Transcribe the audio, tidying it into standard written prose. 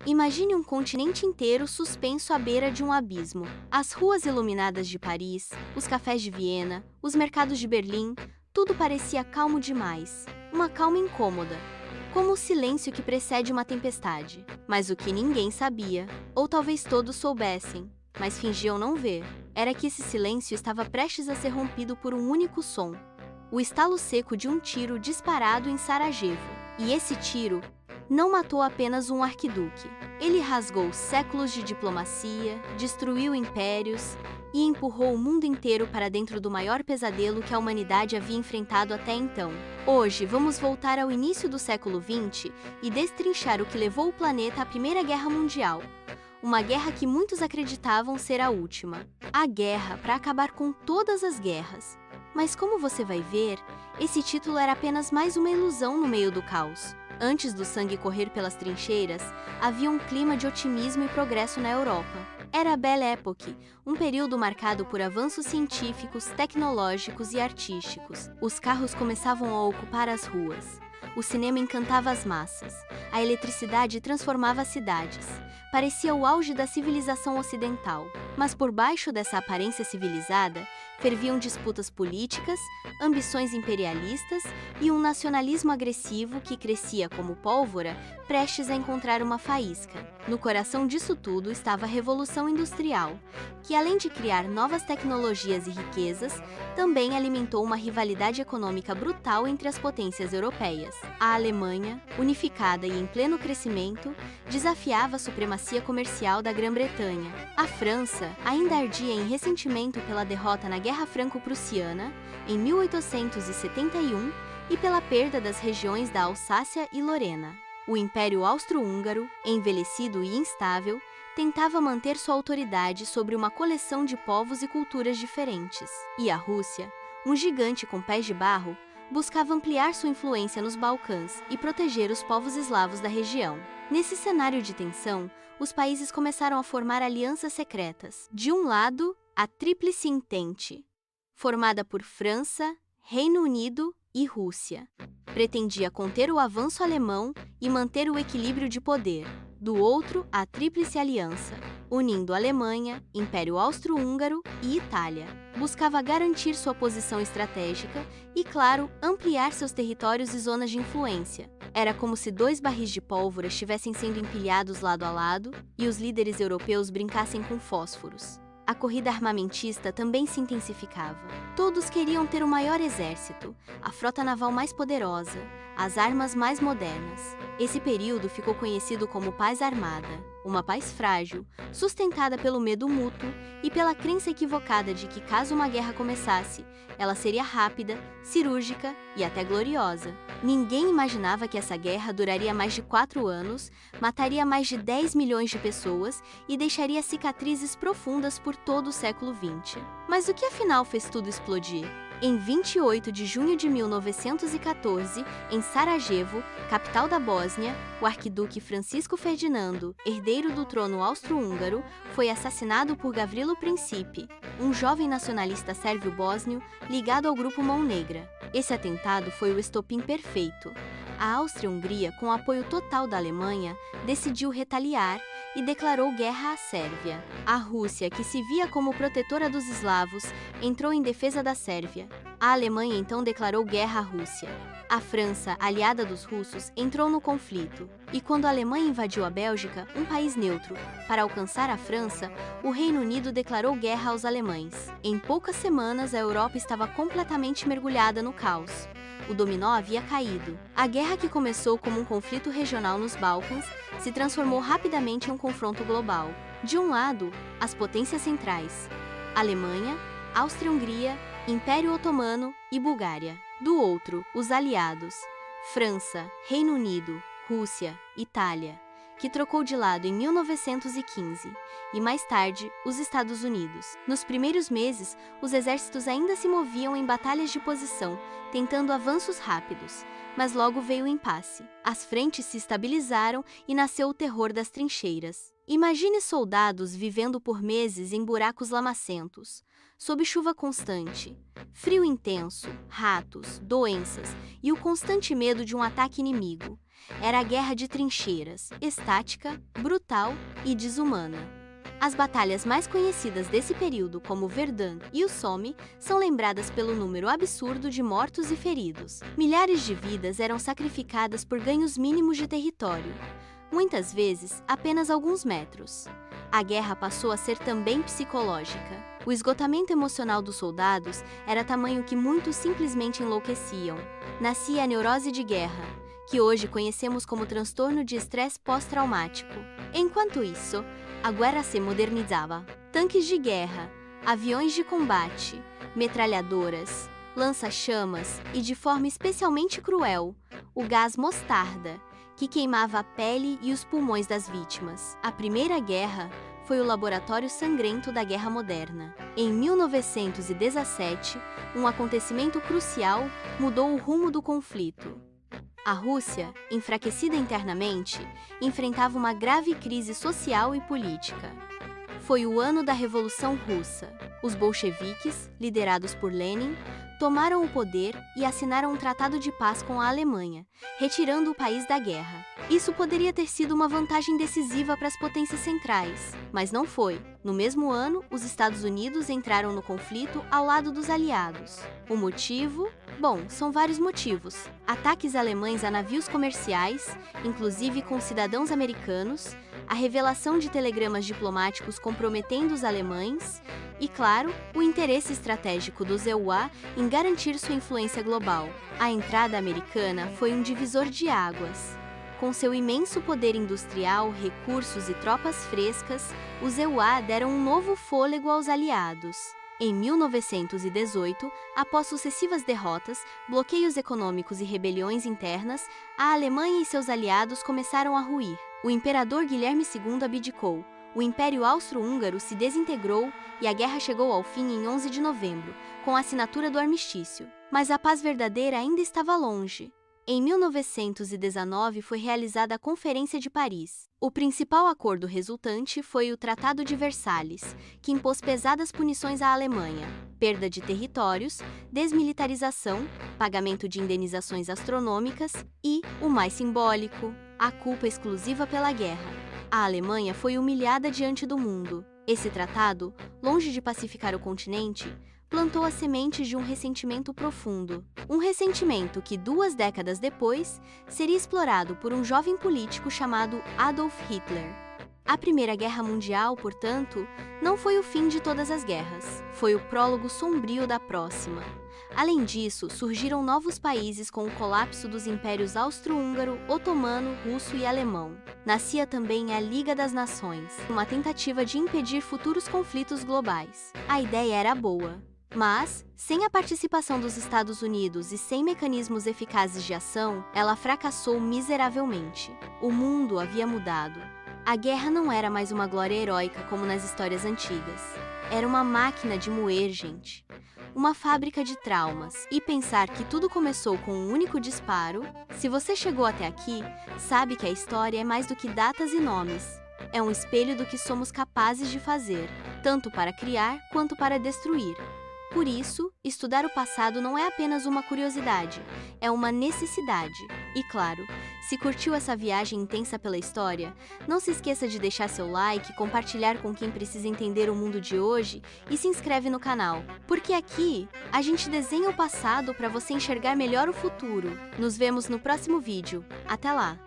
Imagine um continente inteiro suspenso à beira de um abismo. As ruas iluminadas de Paris, os cafés de Viena, os mercados de Berlim, tudo parecia calmo demais. Uma calma incômoda, como o silêncio que precede uma tempestade. Mas o que ninguém sabia, ou talvez todos soubessem, mas fingiam não ver, era que esse silêncio estava prestes a ser rompido por um único som. O estalo seco de um tiro disparado em Sarajevo. E esse tiro não matou apenas um arquiduque. Ele rasgou séculos de diplomacia, destruiu impérios e empurrou o mundo inteiro para dentro do maior pesadelo que a humanidade havia enfrentado até então. Hoje, vamos voltar ao início do século XX e destrinchar o que levou o planeta à Primeira Guerra Mundial. Uma guerra que muitos acreditavam ser a última. A guerra para acabar com todas as guerras. Mas como você vai ver, esse título era apenas mais uma ilusão no meio do caos. Antes do sangue correr pelas trincheiras, havia um clima de otimismo e progresso na Europa. Era a Belle Époque, um período marcado por avanços científicos, tecnológicos e artísticos. Os carros começavam a ocupar as ruas. O cinema encantava as massas. A eletricidade transformava as cidades. Parecia o auge da civilização ocidental. Mas por baixo dessa aparência civilizada, ferviam disputas políticas, ambições imperialistas e um nacionalismo agressivo que crescia como pólvora, prestes a encontrar uma faísca. No coração disso tudo estava a Revolução Industrial, que além de criar novas tecnologias e riquezas, também alimentou uma rivalidade econômica brutal entre as potências europeias. A Alemanha, unificada e em pleno crescimento, desafiava a supremacia comercial da Grã-Bretanha. A França ainda ardia em ressentimento pela derrota na Guerra Franco-Prussiana, em 1871, e pela perda das regiões da Alsácia e Lorena. O Império Austro-Húngaro, envelhecido e instável, tentava manter sua autoridade sobre uma coleção de povos e culturas diferentes. E a Rússia, um gigante com pés de barro, buscava ampliar sua influência nos Balcãs e proteger os povos eslavos da região. Nesse cenário de tensão, os países começaram a formar alianças secretas. De um lado, a Tríplice Entente, formada por França, Reino Unido e Rússia. Pretendia conter o avanço alemão e manter o equilíbrio de poder. Do outro, a Tríplice Aliança, unindo Alemanha, Império Austro-Húngaro e Itália. Buscava garantir sua posição estratégica e, claro, ampliar seus territórios e zonas de influência. Era como se dois barris de pólvora estivessem sendo empilhados lado a lado e os líderes europeus brincassem com fósforos. A corrida armamentista também se intensificava. Todos queriam ter o maior exército, a frota naval mais poderosa, as armas mais modernas. Esse período ficou conhecido como paz armada, uma paz frágil, sustentada pelo medo mútuo e pela crença equivocada de que, caso uma guerra começasse, ela seria rápida, cirúrgica e até gloriosa. Ninguém imaginava que essa guerra duraria mais de 4 anos, mataria mais de 10 milhões de pessoas e deixaria cicatrizes profundas por todo o século XX. Mas o que afinal fez tudo explodir? Em 28 de junho de 1914, em Sarajevo, capital da Bósnia, o arquiduque Francisco Ferdinando, herdeiro do trono austro-húngaro, foi assassinado por Gavrilo Princip, um jovem nacionalista sérvio-bósnio ligado ao grupo Mão Negra. Esse atentado foi o estopim perfeito. A Áustria-Hungria, com o apoio total da Alemanha, decidiu retaliar e declarou guerra à Sérvia. A Rússia, que se via como protetora dos eslavos, entrou em defesa da Sérvia. A Alemanha então declarou guerra à Rússia. A França, aliada dos russos, entrou no conflito. E quando a Alemanha invadiu a Bélgica, um país neutro, para alcançar a França, o Reino Unido declarou guerra aos alemães. Em poucas semanas, a Europa estava completamente mergulhada no caos. O dominó havia caído. A guerra, que começou como um conflito regional nos Balcãs, se transformou rapidamente em um confronto global. De um lado, as potências centrais: Alemanha, Áustria-Hungria, Império Otomano e Bulgária. Do outro, os aliados: França, Reino Unido, Rússia, Itália, que trocou de lado em 1915, e mais tarde, os Estados Unidos. Nos primeiros meses, os exércitos ainda se moviam em batalhas de posição, tentando avanços rápidos, mas logo veio o impasse. As frentes se estabilizaram e nasceu o terror das trincheiras. Imagine soldados vivendo por meses em buracos lamacentos, sob chuva constante, frio intenso, ratos, doenças e o constante medo de um ataque inimigo. era a guerra de trincheiras, estática, brutal e desumana. As batalhas mais conhecidas desse período, como Verdun e o Somme, são lembradas pelo número absurdo de mortos e feridos. Milhares de vidas eram sacrificadas por ganhos mínimos de território, muitas vezes apenas alguns metros. A guerra passou a ser também psicológica. O esgotamento emocional dos soldados era tamanho que muitos simplesmente enlouqueciam. Nascia a neurose de guerra, que hoje conhecemos como transtorno de estresse pós-traumático. Enquanto isso, a guerra se modernizava. Tanques de guerra, aviões de combate, metralhadoras, lança-chamas e, de forma especialmente cruel, o gás mostarda, que queimava a pele e os pulmões das vítimas. A Primeira Guerra foi o laboratório sangrento da guerra moderna. Em 1917, um acontecimento crucial mudou o rumo do conflito. A Rússia, enfraquecida internamente, enfrentava uma grave crise social e política. Foi o ano da Revolução Russa. Os bolcheviques, liderados por Lenin, tomaram o poder e assinaram um tratado de paz com a Alemanha, retirando o país da guerra. Isso poderia ter sido uma vantagem decisiva para as potências centrais, mas não foi. No mesmo ano, os Estados Unidos entraram no conflito ao lado dos aliados. O motivo? Bom, são vários motivos. Ataques alemães a navios comerciais, inclusive com cidadãos americanos, a revelação de telegramas diplomáticos comprometendo os alemães e, claro, o interesse estratégico dos EUA em garantir sua influência global. A entrada americana foi um divisor de águas. Com seu imenso poder industrial, recursos e tropas frescas, os EUA deram um novo fôlego aos aliados. Em 1918, após sucessivas derrotas, bloqueios econômicos e rebeliões internas, a Alemanha e seus aliados começaram a ruir. O imperador Guilherme II abdicou, o Império Austro-Húngaro se desintegrou e a guerra chegou ao fim em 11 de novembro, com a assinatura do armistício. Mas a paz verdadeira ainda estava longe. Em 1919 foi realizada a Conferência de Paris. O principal acordo resultante foi o Tratado de Versalhes, que impôs pesadas punições à Alemanha: perda de territórios, desmilitarização, pagamento de indenizações astronômicas e, o mais simbólico, a culpa exclusiva pela guerra. A Alemanha foi humilhada diante do mundo. Esse tratado, longe de pacificar o continente, plantou as sementes de um ressentimento profundo. Um ressentimento que, 2 décadas depois, seria explorado por um jovem político chamado Adolf Hitler. A Primeira Guerra Mundial, portanto, não foi o fim de todas as guerras. Foi o prólogo sombrio da próxima. Além disso, surgiram novos países com o colapso dos impérios austro-húngaro, otomano, russo e alemão. Nascia também a Liga das Nações, uma tentativa de impedir futuros conflitos globais. A ideia era boa, mas, sem a participação dos Estados Unidos e sem mecanismos eficazes de ação, ela fracassou miseravelmente. O mundo havia mudado. A guerra não era mais uma glória heróica como nas histórias antigas. Era uma máquina de moer gente. Uma fábrica de traumas. E pensar que tudo começou com um único disparo? Se você chegou até aqui, sabe que a história é mais do que datas e nomes. É um espelho do que somos capazes de fazer, tanto para criar quanto para destruir. Por isso, estudar o passado não é apenas uma curiosidade, é uma necessidade. E claro, se curtiu essa viagem intensa pela história, não se esqueça de deixar seu like, compartilhar com quem precisa entender o mundo de hoje e se inscreve no canal, porque aqui a gente desenha o passado para você enxergar melhor o futuro. Nos vemos no próximo vídeo. Até lá!